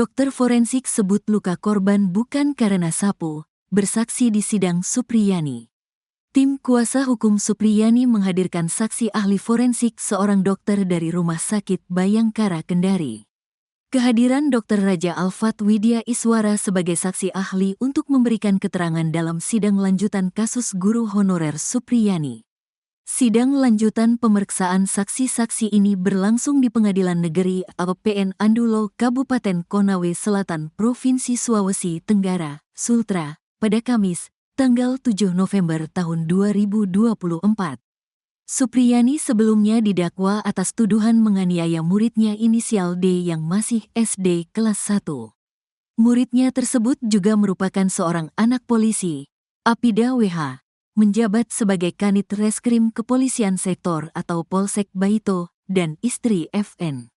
Dokter forensik sebut luka korban bukan karena sapu, bersaksi di sidang Supriyani. Tim kuasa hukum Supriyani menghadirkan saksi ahli forensik seorang dokter dari Rumah Sakit Bayangkara Kendari. Kehadiran Dr. Raja Alfat Widya Iswara sebagai saksi ahli untuk memberikan keterangan dalam sidang lanjutan kasus guru honorer Supriyani. Sidang lanjutan pemeriksaan saksi-saksi ini berlangsung di Pengadilan Negeri PN Andulo, Kabupaten Konawe Selatan, Provinsi Sulawesi Tenggara, Sultra, pada Kamis, tanggal 7 November tahun 2024. Supriyani sebelumnya didakwa atas tuduhan menganiaya muridnya inisial D yang masih SD kelas 1. Muridnya tersebut juga merupakan seorang anak polisi, Apida WH, menjabat sebagai Kanit Reskrim Kepolisian Sektor atau Polsek Baito, dan istri FN.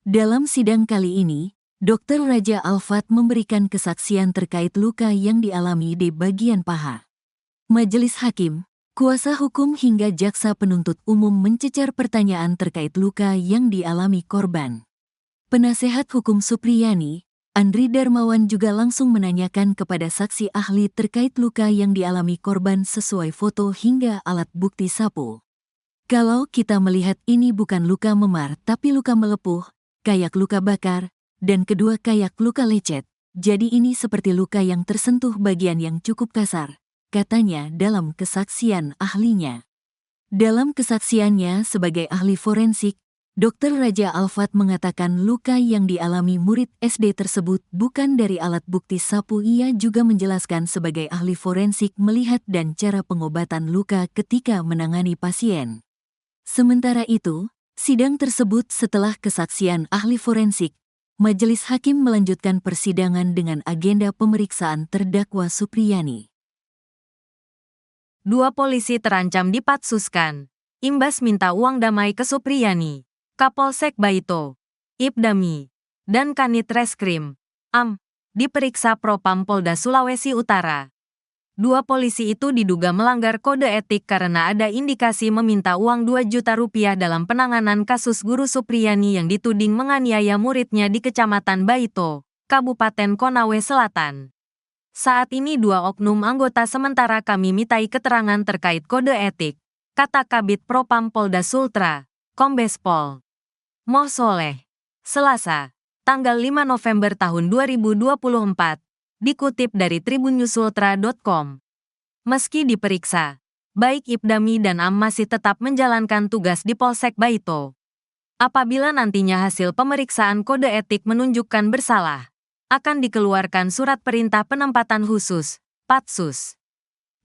Dalam sidang kali ini, Dr. Raja Alfat memberikan kesaksian terkait luka yang dialami di bagian paha. Majelis Hakim, kuasa hukum hingga jaksa penuntut umum mencecar pertanyaan terkait luka yang dialami korban. Penasehat hukum Supriyani, Andri Darmawan, juga langsung menanyakan kepada saksi ahli terkait luka yang dialami korban sesuai foto hingga alat bukti sapu. Kalau kita melihat ini bukan luka memar tapi luka melepuh, kayak luka bakar, dan kedua kayak luka lecet, jadi ini seperti luka yang tersentuh bagian yang cukup kasar, katanya dalam kesaksian ahlinya. Dalam kesaksiannya sebagai ahli forensik, Dr. Raja Alfat mengatakan luka yang dialami murid SD tersebut bukan dari alat bukti sapu. Ia juga menjelaskan sebagai ahli forensik melihat dan cara pengobatan luka ketika menangani pasien. Sementara itu, sidang tersebut setelah kesaksian ahli forensik, Majelis Hakim melanjutkan persidangan dengan agenda pemeriksaan terdakwa Supriyani. 2 polisi terancam dipatsuskan. Imbas minta uang damai ke Supriyani. Kapolsek Baito, Ibdami, dan Kanit Reskrim, diperiksa Propam Polda Sulawesi Utara. 2 polisi itu diduga melanggar kode etik karena ada indikasi meminta uang 2 juta rupiah dalam penanganan kasus guru Supriyani yang dituding menganiaya muridnya di Kecamatan Baito, Kabupaten Konawe Selatan. Saat ini 2 oknum anggota sementara kami mintai keterangan terkait kode etik, kata Kabid Propam Polda Sultra, Kombes Pol Moh Soleh, Selasa, tanggal 5 November tahun 2024, dikutip dari tribunnyusultra.com. Meski diperiksa, baik Ibdami dan masih tetap menjalankan tugas di Polsek Baito. Apabila nantinya hasil pemeriksaan kode etik menunjukkan bersalah, akan dikeluarkan surat perintah penempatan khusus, Patsus.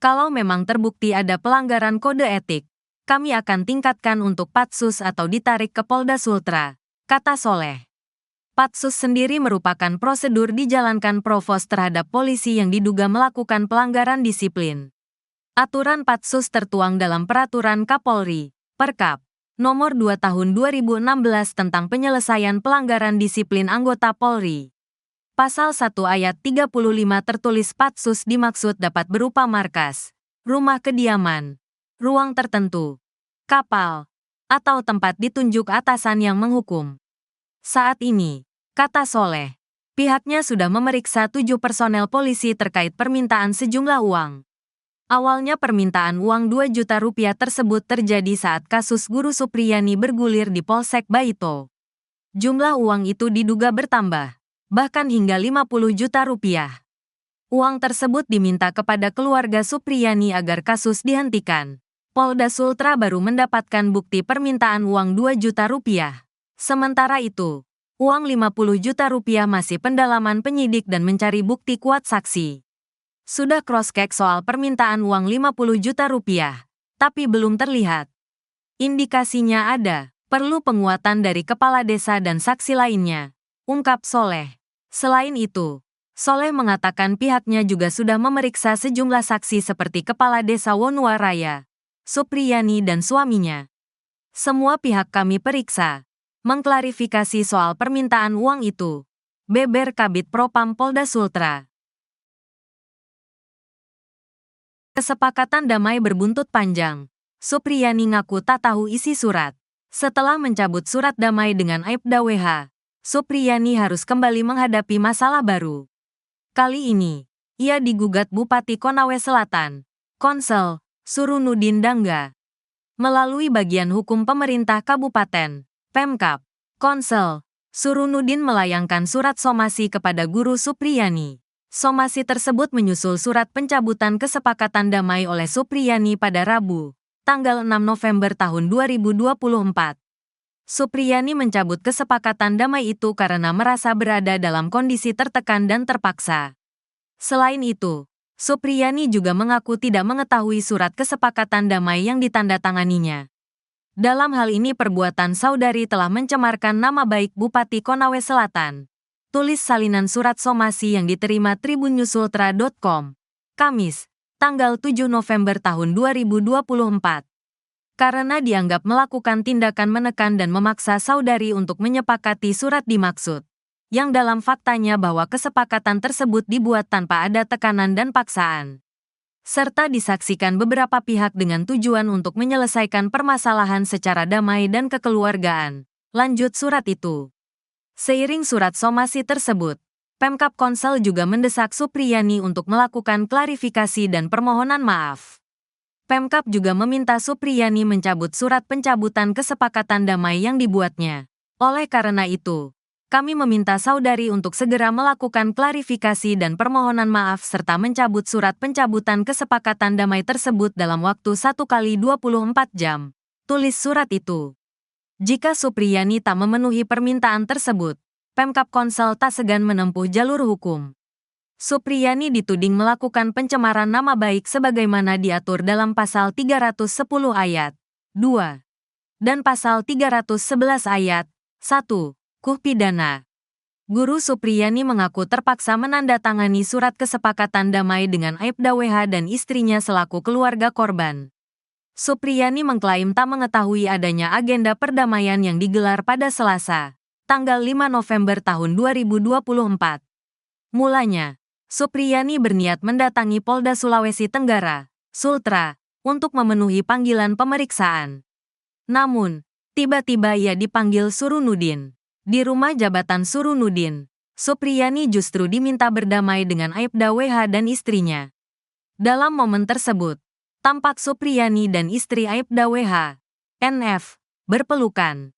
Kalau memang terbukti ada pelanggaran kode etik, kami akan tingkatkan untuk Patsus atau ditarik ke Polda Sultra, kata Soleh. Patsus sendiri merupakan prosedur dijalankan Provos terhadap polisi yang diduga melakukan pelanggaran disiplin. Aturan Patsus tertuang dalam Peraturan Kapolri, Perkap, Nomor 2 Tahun 2016 tentang penyelesaian pelanggaran disiplin anggota Polri. Pasal 1 ayat 35 tertulis Patsus dimaksud dapat berupa markas, rumah kediaman, ruang tertentu, kapal, atau tempat ditunjuk atasan yang menghukum. Saat ini, kata Soleh, pihaknya sudah memeriksa 7 personel polisi terkait permintaan sejumlah uang. Awalnya permintaan uang 2 juta rupiah tersebut terjadi saat kasus guru Supriyani bergulir di Polsek Baito. Jumlah uang itu diduga bertambah, bahkan hingga 50 juta rupiah. Uang tersebut diminta kepada keluarga Supriyani agar kasus dihentikan. Polda Sultra baru mendapatkan bukti permintaan uang 2 juta rupiah. Sementara itu, uang 50 juta rupiah masih pendalaman penyidik dan mencari bukti kuat saksi. Sudah cross-check soal permintaan uang 50 juta rupiah, tapi belum terlihat indikasinya ada, perlu penguatan dari kepala desa dan saksi lainnya, ungkap Soleh. Selain itu, Soleh mengatakan pihaknya juga sudah memeriksa sejumlah saksi seperti Kepala Desa Wonuwaraya, Supriyani dan suaminya. Semua pihak kami periksa, mengklarifikasi soal permintaan uang itu, beber Kabid Propam Polda Sultra. Kesepakatan damai berbuntut panjang. Supriyani ngaku tak tahu isi surat. Setelah mencabut surat damai dengan Aibda WH, Supriyani harus kembali menghadapi masalah baru. Kali ini, ia digugat Bupati Konawe Selatan, Konsel, Surunudin Dangga. Melalui bagian hukum pemerintah kabupaten, Pemkab, Konsel, Surunudin melayangkan surat somasi kepada Guru Supriyani. Somasi tersebut menyusul surat pencabutan kesepakatan damai oleh Supriyani pada Rabu, tanggal 6 November tahun 2024. Supriyani mencabut kesepakatan damai itu karena merasa berada dalam kondisi tertekan dan terpaksa. Selain itu, Supriyani juga mengaku tidak mengetahui surat kesepakatan damai yang ditandatanganinya. Dalam hal ini perbuatan saudari telah mencemarkan nama baik Bupati Konawe Selatan. Tulis salinan surat somasi yang diterima tribunnyusultra.com, Kamis, tanggal 7 November tahun 2024. Karena dianggap melakukan tindakan menekan dan memaksa saudari untuk menyepakati surat dimaksud, yang dalam faktanya bahwa kesepakatan tersebut dibuat tanpa ada tekanan dan paksaan, serta disaksikan beberapa pihak dengan tujuan untuk menyelesaikan permasalahan secara damai dan kekeluargaan. Lanjut surat itu. Seiring surat somasi tersebut, Pemkab Konsel juga mendesak Supriyani untuk melakukan klarifikasi dan permohonan maaf. Pemkab juga meminta Supriyani mencabut surat pencabutan kesepakatan damai yang dibuatnya. Oleh karena itu, kami meminta saudari untuk segera melakukan klarifikasi dan permohonan maaf serta mencabut surat pencabutan kesepakatan damai tersebut dalam waktu 1x24 jam. Tulis surat itu. Jika Supriyani tak memenuhi permintaan tersebut, Pemkab Konsel tak segan menempuh jalur hukum. Supriyani dituding melakukan pencemaran nama baik sebagaimana diatur dalam Pasal 310 Ayat 2 dan Pasal 311 Ayat 1 KUH Pidana. Guru Supriyani mengaku terpaksa menandatangani surat kesepakatan damai dengan Aibda WH dan istrinya selaku keluarga korban. Supriyani mengklaim tak mengetahui adanya agenda perdamaian yang digelar pada Selasa, tanggal 5 November tahun 2024. Mulanya, Supriyani berniat mendatangi Polda Sulawesi Tenggara, Sultra, untuk memenuhi panggilan pemeriksaan. Namun, tiba-tiba ia dipanggil Surunudin. Di rumah jabatan Surunudin, Supriyani justru diminta berdamai dengan Aibda WH dan istrinya. Dalam momen tersebut, tampak Supriyani dan istri Aibda WH, NF, berpelukan.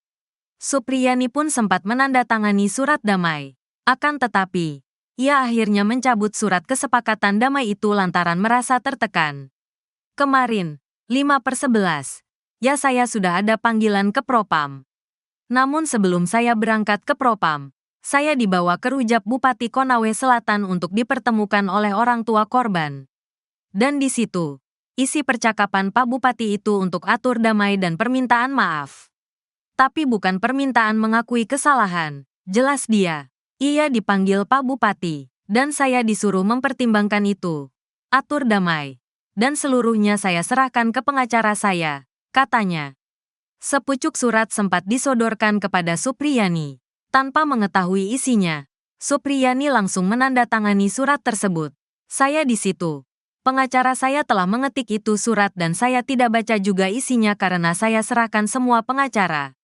Supriyani pun sempat menandatangani surat damai. Akan tetapi, ia akhirnya mencabut surat kesepakatan damai itu lantaran merasa tertekan. Kemarin, 5/11, ya saya sudah ada panggilan ke Propam. Namun sebelum saya berangkat ke Propam, saya dibawa ke rujak Bupati Konawe Selatan untuk dipertemukan oleh orang tua korban. Dan di situ, isi percakapan Pak Bupati itu untuk atur damai dan permintaan maaf. Tapi bukan permintaan mengakui kesalahan, jelas dia. Ia dipanggil Pak Bupati, dan saya disuruh mempertimbangkan itu. Atur damai. Dan seluruhnya saya serahkan ke pengacara saya, katanya. Sepucuk surat sempat disodorkan kepada Supriyani. Tanpa mengetahui isinya, Supriyani langsung menandatangani surat tersebut. Saya di situ. Pengacara saya telah mengetik itu surat dan saya tidak baca juga isinya karena saya serahkan semua pengacara.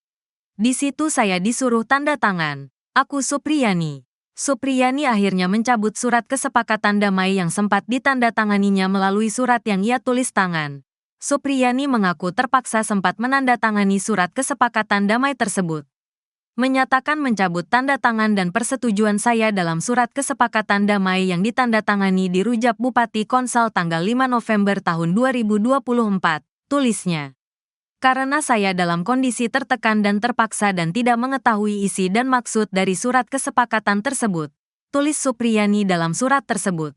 Di situ saya disuruh tanda tangan. Aku Supriyani. Supriyani akhirnya mencabut surat kesepakatan damai yang sempat ditandatanganinya melalui surat yang ia tulis tangan. Supriyani mengaku terpaksa sempat menandatangani surat kesepakatan damai tersebut. Menyatakan mencabut tanda tangan dan persetujuan saya dalam surat kesepakatan damai yang ditandatangani di rujak Bupati Konsel tanggal 5 November tahun 2024, tulisnya. Karena saya dalam kondisi tertekan dan terpaksa dan tidak mengetahui isi dan maksud dari surat kesepakatan tersebut, tulis Supriyani dalam surat tersebut.